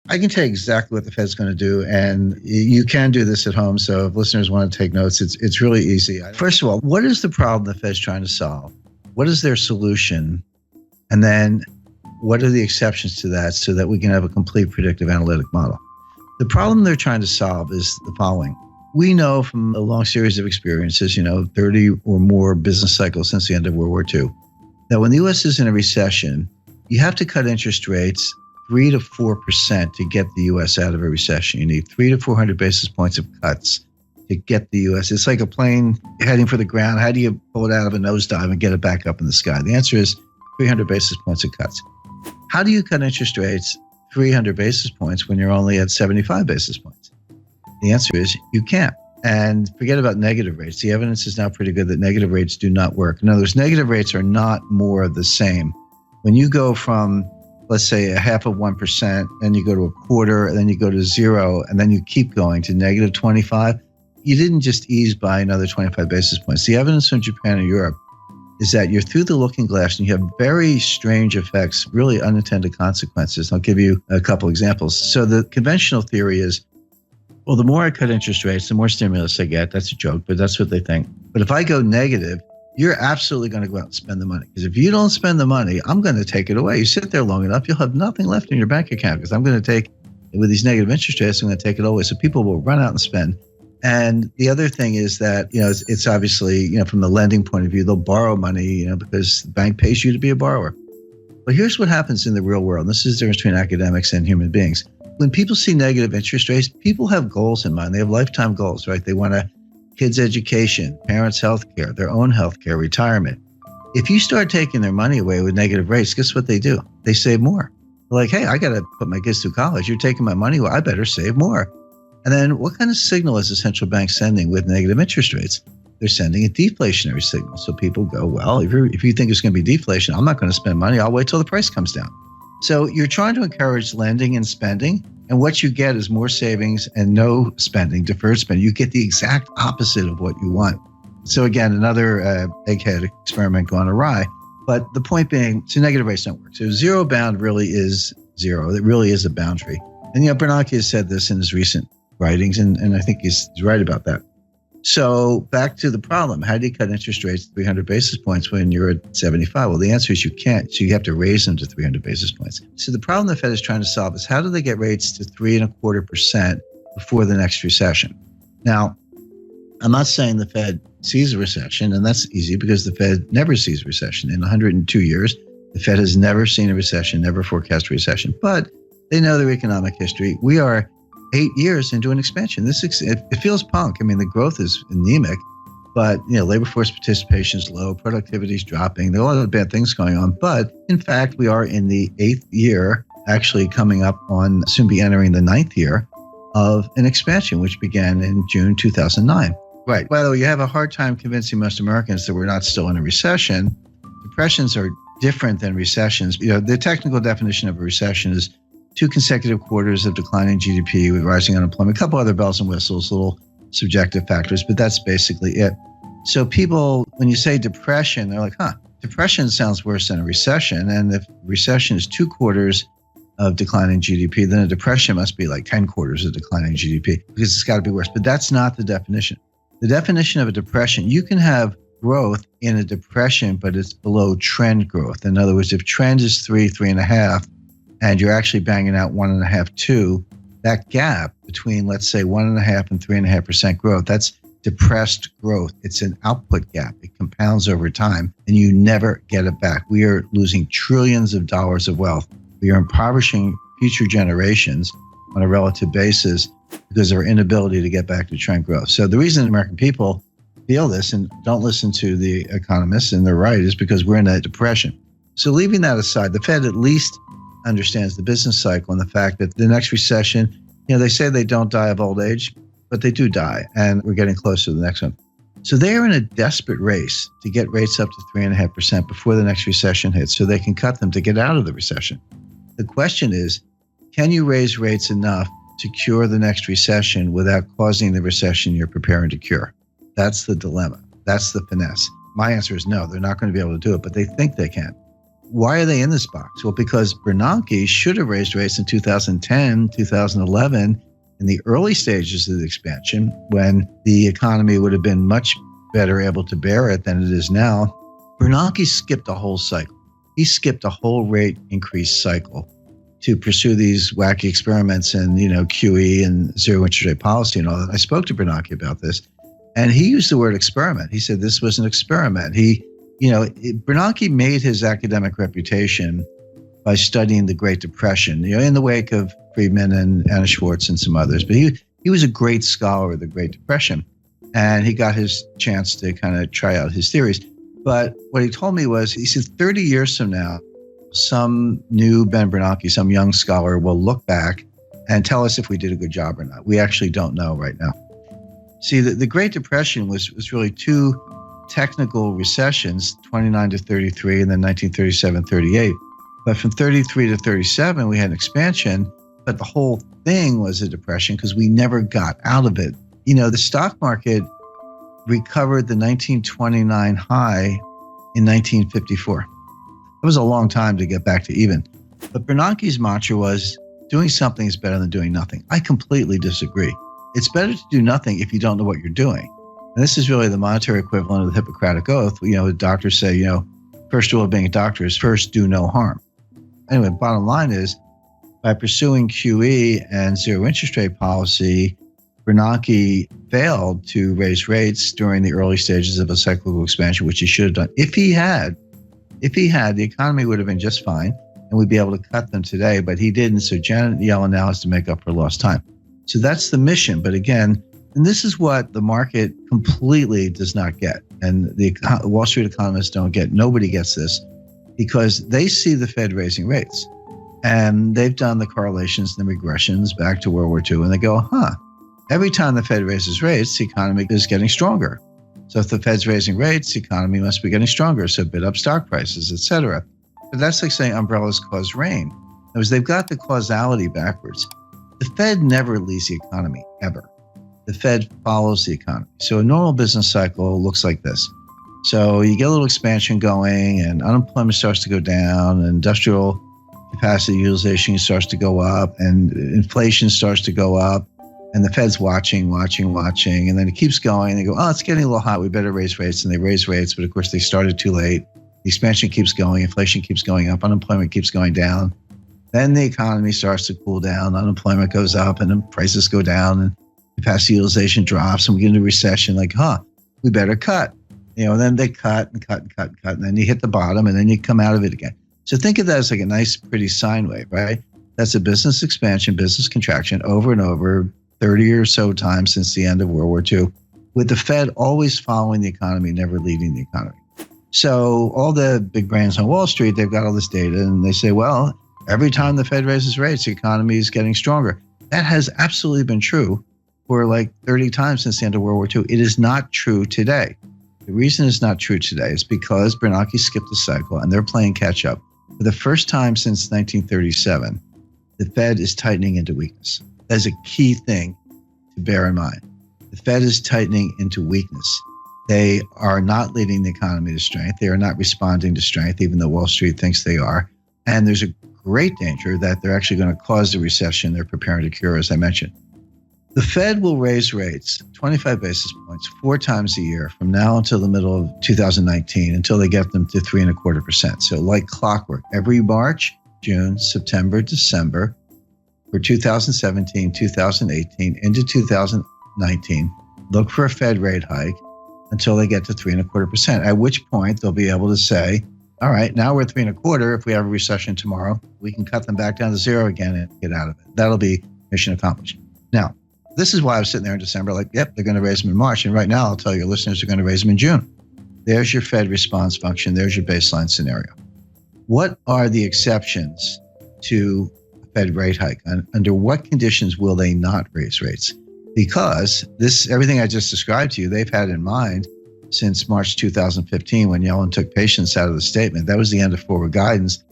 I can tell you exactly what the Fed's going to do, and you can do this at home. So if listeners want to take notes, it's really easy. First of all, what is the problem the Fed's trying to solve? What is their solution? And then what are the exceptions to that so that we can have a complete predictive analytic model? The problem they're trying to solve is the following. We know from a long series of experiences, 30 or more business cycles since the end of World War II, that when the U.S. is in a recession, you have to cut interest rates 3 to 4% to get the U.S. out of a recession. You need 300 to 400 basis points of cuts to get the U.S. It's like a plane heading for the ground. How do you pull it out of a nosedive and get it back up in the sky? The answer is 300 basis points of cuts. How do you cut interest rates 300 basis points when you're only at 75 basis points? The answer is you can't. And forget about negative rates. The evidence is now pretty good that negative rates do not work. In other words, negative rates are not more of the same. When you go from, let's say, 0.5%, and you go to 1/4, and then you go to 0, and then you keep going to negative 25, you didn't just ease by another 25 basis points. The evidence from Japan and Europe is that you're through the looking glass and you have very strange effects, really unintended consequences. I'll give you a couple examples. So the conventional theory is, well, the more I cut interest rates, the more stimulus I get. That's a joke, but that's what they think. But if I go negative, you're absolutely going to go out and spend the money. Because if you don't spend the money, I'm going to take it away. You sit there long enough, you'll have nothing left in your bank account because I'm going to take, with these negative interest rates, I'm going to take it away. So people will run out and spend. And the other thing is that, it's obviously, from the lending point of view, they'll borrow money, because the bank pays you to be a borrower. But here's what happens in the real world. This is the difference between academics and human beings. When people see negative interest rates, people have goals in mind. They have lifetime goals, right? They want kids' education, parents' health care, their own health care, retirement. If you start taking their money away with negative rates, guess what they do? They save more. They're like, hey, I got to put my kids through college. You're taking my money. Well, I better save more. And then what kind of signal is the central bank sending with negative interest rates? They're sending a deflationary signal. So people go, well, if you think it's going to be deflation, I'm not going to spend money. I'll wait till the price comes down. So you're trying to encourage lending and spending. And what you get is more savings and no spending, deferred spending. You get the exact opposite of what you want. So again, another egghead experiment gone awry. But the point being, so negative rates don't work. So zero bound really is zero. It really is a boundary. And Bernanke has said this in his recent writings, and I think he's right about that. So back to the problem. How do you cut interest rates 300 basis points when you're at 75? Well, the answer is you can't. So you have to raise them to 300 basis points. So the problem the Fed is trying to solve is how do they get rates to 3.25% before the next recession? Now, I'm not saying the Fed sees a recession, and that's easy because the Fed never sees a recession. In 102 years, the Fed has never seen a recession, never forecast a recession, but they know their economic history. We are 8 years into an expansion. It feels punk. I mean, the growth is anemic, but labor force participation is low, productivity is dropping. There are a lot of bad things going on, but in fact, we are in the 8th year, actually coming up on, soon be entering the 9th year of an expansion, which began in June 2009. Right. By the way, you have a hard time convincing most Americans that we're not still in a recession. Depressions are different than recessions. The technical definition of a recession is 2 consecutive quarters of declining GDP with rising unemployment, a couple other bells and whistles, little subjective factors, but that's basically it. So people, when you say depression, they're like, depression sounds worse than a recession. And if recession is 2 quarters of declining GDP, then a depression must be like 10 quarters of declining GDP because it's got to be worse. But that's not the definition. The definition of a depression, you can have growth in a depression, but it's below trend growth. In other words, if trend is 3.5, and you're actually banging out 1.5, 2, that gap between, let's say, 1.5 and 3.5% growth, that's depressed growth. It's an output gap. It compounds over time, and you never get it back. We are losing trillions of dollars of wealth. We are impoverishing future generations on a relative basis because of our inability to get back to trend growth. So the reason American people feel this and don't listen to the economists, and they're right, is because we're in a depression. So leaving that aside, the Fed at least understands the business cycle and the fact that the next recession, they say they don't die of old age, but they do die, and we're getting close to the next one. So they are in a desperate race to get rates up to 3.5% before the next recession hits so they can cut them to get out of the recession. The question is, can you raise rates enough to cure the next recession without causing the recession you're preparing to cure? That's the dilemma. That's the finesse. My answer is no, they're not going to be able to do it, but they think they can. Why are they in this box? Well, because Bernanke should have raised rates in 2010, 2011, in the early stages of the expansion, when the economy would have been much better able to bear it than it is now. Bernanke skipped a whole cycle. He skipped a whole rate increase cycle to pursue these wacky experiments and, QE and zero interest rate policy and all that. I spoke to Bernanke about this, and he used the word experiment. He said this was an experiment. Bernanke made his academic reputation by studying the Great Depression, in the wake of Friedman and Anna Schwartz and some others. But he was a great scholar of the Great Depression, and he got his chance to kind of try out his theories. But what he told me was, he said 30 years from now, some new Ben Bernanke, some young scholar will look back and tell us if we did a good job or not. We actually don't know right now. See, the Great Depression was really two technical recessions, 29 to 33 and then 1937-38. But from 33 to 37, we had an expansion, but the whole thing was a depression because we never got out of it. The stock market recovered the 1929 high in 1954. It was a long time to get back to even. But Bernanke's mantra was, doing something is better than doing nothing. I completely disagree. It's better to do nothing if you don't know what you're doing. And this is really the monetary equivalent of the Hippocratic Oath. Doctors say, first rule of being a doctor is first do no harm. Anyway, bottom line is, by pursuing QE and zero interest rate policy, Bernanke failed to raise rates during the early stages of a cyclical expansion, which he should have done. If he had, the economy would have been just fine, and we'd be able to cut them today, but he didn't. So Janet Yellen now has to make up for lost time. So that's the mission. But again, and this is what the market completely does not get, and the Wall Street economists don't get. Nobody gets this, because they see the Fed raising rates, and they've done the correlations and the regressions back to World War II, and they go, every time the Fed raises rates, the economy is getting stronger. So if the Fed's raising rates, the economy must be getting stronger, so bid up stock prices, et cetera. But that's like saying umbrellas cause rain. Because they've got the causality backwards. The Fed never leads the economy, ever. The Fed follows the economy. So a normal business cycle looks like this. So you get a little expansion going, and unemployment starts to go down, and industrial capacity utilization starts to go up, and inflation starts to go up. And the Fed's watching, and then it keeps going. And they go, it's getting a little hot. We better raise rates. And they raise rates, but of course they started too late. The expansion keeps going. Inflation keeps going up. Unemployment keeps going down. Then the economy starts to cool down. Unemployment goes up, and then prices go down, and capacity utilization drops, and we get into recession. Like, we better cut. And then they cut, and then you hit the bottom, and then you come out of it again. So think of that as like a nice, pretty sine wave, right? That's a business expansion, business contraction over and over, 30 or so times since the end of World War II, with the Fed always following the economy, never leading the economy. So all the big brains on Wall Street, they've got all this data, and they say, well, every time the Fed raises rates, the economy is getting stronger. That has absolutely been true for like 30 times since the end of World War II. It is not true today. The reason it's not true today is because Bernanke skipped a cycle, and they're playing catch up. For the first time since 1937, the Fed is tightening into weakness. That is a key thing to bear in mind. The Fed is tightening into weakness. They are not leading the economy to strength. They are not responding to strength, even though Wall Street thinks they are. And there's a great danger that they're actually going to cause the recession they're preparing to cure, as I mentioned. The Fed will raise rates 25 basis points 4 times a year from now until the middle of 2019, until they get them to 3.25%. So like clockwork, every March, June, September, December, for 2017, 2018, into 2019, look for a Fed rate hike until they get to 3.25%, at which point they'll be able to say, all right, now we're at 3.25. If we have a recession tomorrow, we can cut them back down to 0 again and get out of it. That'll be mission accomplished. Now, this is why I was sitting there in December like, yep, they're going to raise them in March. And right now, I'll tell your listeners they're going to raise them in June. There's your Fed response function. There's your baseline scenario. What are the exceptions to Fed rate hike? Under what conditions will they not raise rates? Because everything I just described to you, they've had in mind since March 2015, when Yellen took patience out of the statement. That was the end of forward guidance.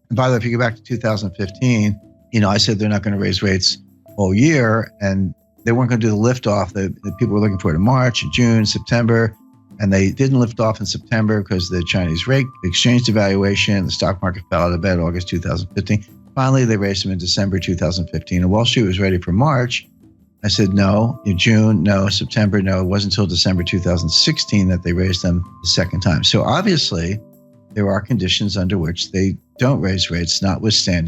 And by the way, if you go back to 2015, I said they're not going to raise rates all year, and they weren't going to do the liftoff that people were looking for in March, June, September. And they didn't lift off in September because the Chinese rate exchange devaluation, the stock market fell out of bed August 2015. Finally, they raised them in December 2015. And Wall Street was ready for March. I said, no. In June, no. September, no. It wasn't until December 2016 that they raised them the second time. So obviously, there are conditions under which they don't raise rates, notwithstanding